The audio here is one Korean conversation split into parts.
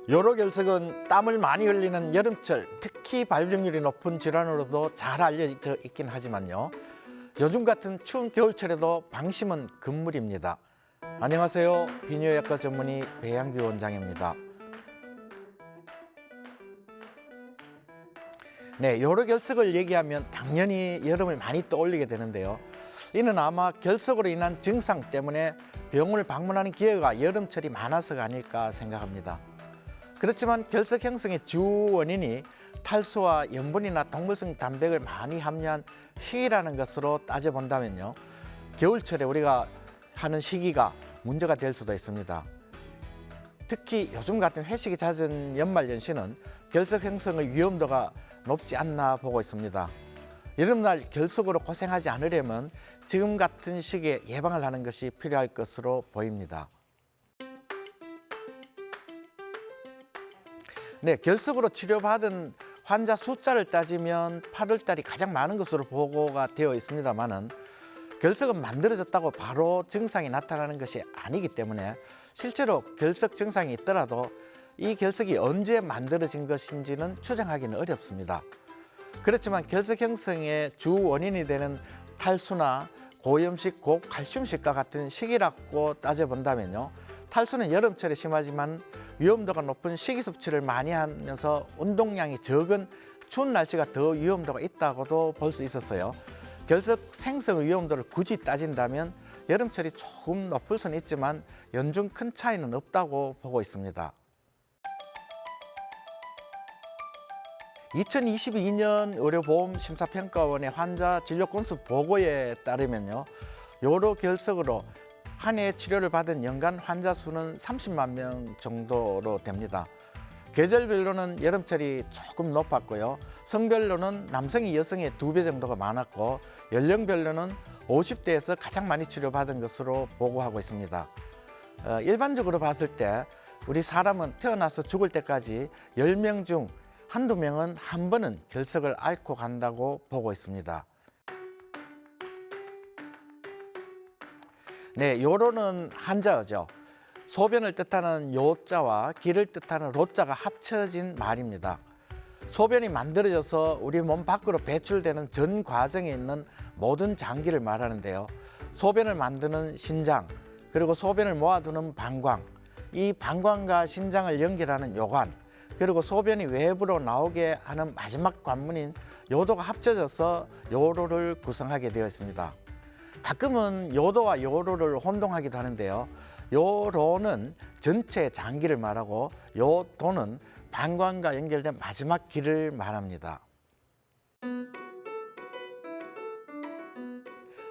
요로결석은 땀을 많이 흘리는 여름철, 특히 발병률이 높은 질환으로도 잘 알려져 있긴 하지만요. 요즘 같은 추운 겨울철에도 방심은 금물입니다. 안녕하세요. 비뇨약과 전문의 배양규 원장입니다. 네, 요로결석을 얘기하면 당연히 여름을 많이 떠올리게 되는데요. 이는 아마 결석으로 인한 증상 때문에 병원을 방문하는 기회가 여름철이 많아서가 아닐까 생각합니다. 그렇지만 결석 형성의 주 원인이 탈수와 염분이나 동물성 단백을 많이 함유한 식이라는 것으로 따져본다면요. 겨울철에 우리가 하는 식이가 문제가 될 수도 있습니다. 특히 요즘 같은 회식이 잦은 연말연시는 결석 형성의 위험도가 높지 않나 보고 있습니다. 여름날 결석으로 고생하지 않으려면 지금 같은 시기에 예방을 하는 것이 필요할 것으로 보입니다. 네, 결석으로 치료받은 환자 숫자를 따지면 8월달이 가장 많은 것으로 보고가 되어 있습니다만은 결석은 만들어졌다고 바로 증상이 나타나는 것이 아니기 때문에 실제로 결석 증상이 있더라도 이 결석이 언제 만들어진 것인지는 추정하기는 어렵습니다. 그렇지만 결석 형성의 주 원인이 되는 탈수나 고염식, 고칼슘식과 같은 식이라고 따져본다면요. 탈수는 여름철에 심하지만 위험도가 높은 식이 섭취를 많이 하면서 운동량이 적은 추운 날씨가 더 위험도가 있다고도 볼 수 있었어요. 결석 생성 위험도를 굳이 따진다면 여름철이 조금 높을 수는 있지만 연중 큰 차이는 없다고 보고 있습니다. 2022년 의료보험심사평가원의 환자 진료 건수 보고에 따르면요. 요로결석으로 한 해 치료를 받은 연간 환자 수는 30만 명 정도로 됩니다. 계절별로는 여름철이 조금 높았고요. 성별로는 남성이 여성의 2배 정도가 많았고 연령별로는 50대에서 가장 많이 치료받은 것으로 보고하고 있습니다. 일반적으로 봤을 때 우리 사람은 태어나서 죽을 때까지 10명 중 한두 명은 한 번은 결석을 앓고 간다고 보고 있습니다. 네, 요로는 한자어죠. 소변을 뜻하는 요자와 기를 뜻하는 로자가 합쳐진 말입니다. 소변이 만들어져서 우리 몸 밖으로 배출되는 전 과정에 있는 모든 장기를 말하는데요. 소변을 만드는 신장, 그리고 소변을 모아두는 방광, 이 방광과 신장을 연결하는 요관, 그리고 소변이 외부로 나오게 하는 마지막 관문인 요도가 합쳐져서 요로를 구성하게 되어 있습니다. 가끔은 요도와 요로를 혼동하기도 하는데요. 요로는 전체 장기를 말하고 요도는 방광과 연결된 마지막 길을 말합니다.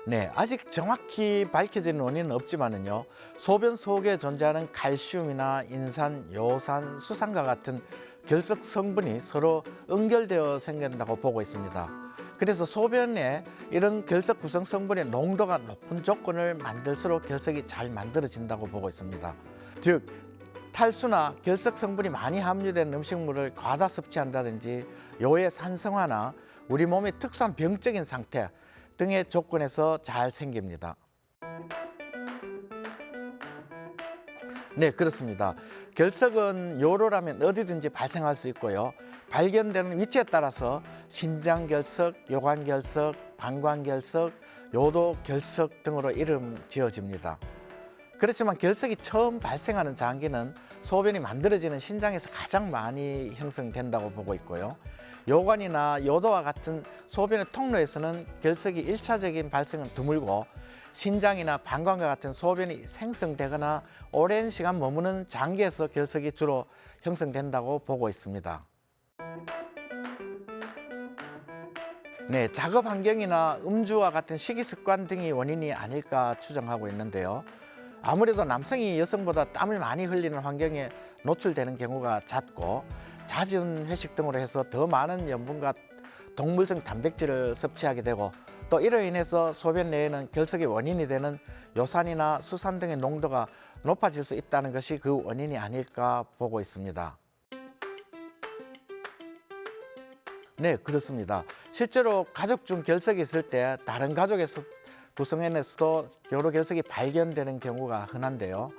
네, 아직 정확히 밝혀진 원인은 없지만은요. 소변 속에 존재하는 칼슘이나 인산, 요산, 수산과 같은 결석 성분이 서로 연결되어 생긴다고 보고 있습니다. 그래서 소변에 이런 결석 구성 성분의 농도가 높은 조건을 만들수록 결석이 잘 만들어진다고 보고 있습니다. 즉, 탈수나 결석 성분이 많이 함유된 음식물을 과다 섭취한다든지 요의 산성화나 우리 몸의 특수한 병적인 상태 등의 조건에서 잘 생깁니다. 네, 그렇습니다. 결석은 요로라면 어디든지 발생할 수 있고요. 발견되는 위치에 따라서 신장결석, 요관결석, 방광결석, 요도결석 등으로 이름 지어집니다. 그렇지만 결석이 처음 발생하는 장기는 소변이 만들어지는 신장에서 가장 많이 형성된다고 보고 있고요. 요관이나 요도와 같은 소변의 통로에서는 결석이 1차적인 발생은 드물고 신장이나 방광과 같은 소변이 생성되거나 오랜 시간 머무는 장기에서 결석이 주로 형성된다고 보고 있습니다. 네, 작업 환경이나 음주와 같은 식이 습관 등이 원인이 아닐까 추정하고 있는데요. 아무래도 남성이 여성보다 땀을 많이 흘리는 환경에 노출되는 경우가 잦고 잦은 회식 등으로 해서 더 많은 염분과 동물성 단백질을 섭취하게 되고 또 이로 인해서 소변 내에는 결석의 원인이 되는 요산이나 수산 등의 농도가 높아질 수 있다는 것이 그 원인이 아닐까 보고 있습니다. 네, 그렇습니다. 실제로 가족 중 결석이 있을 때 다른 가족에서 구성원에서도 요로결석이 발견되는 경우가 흔한데요.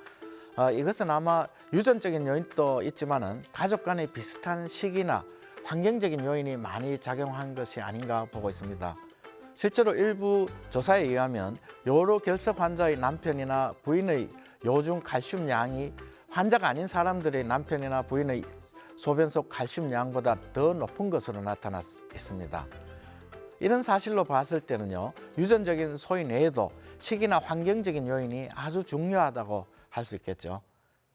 이것은 아마 유전적인 요인도 있지만은 가족 간의 비슷한 시기나 환경적인 요인이 많이 작용한 것이 아닌가 보고 있습니다. 실제로 일부 조사에 의하면 요로 결석 환자의 남편이나 부인의 요중 칼슘 양이 환자가 아닌 사람들의 남편이나 부인의 소변 속 칼슘 양보다 더 높은 것으로 나타나 있습니다. 이런 사실로 봤을 때는요, 유전적인 소인 외에도 시기나 환경적인 요인이 아주 중요하다고 할 수 있겠죠.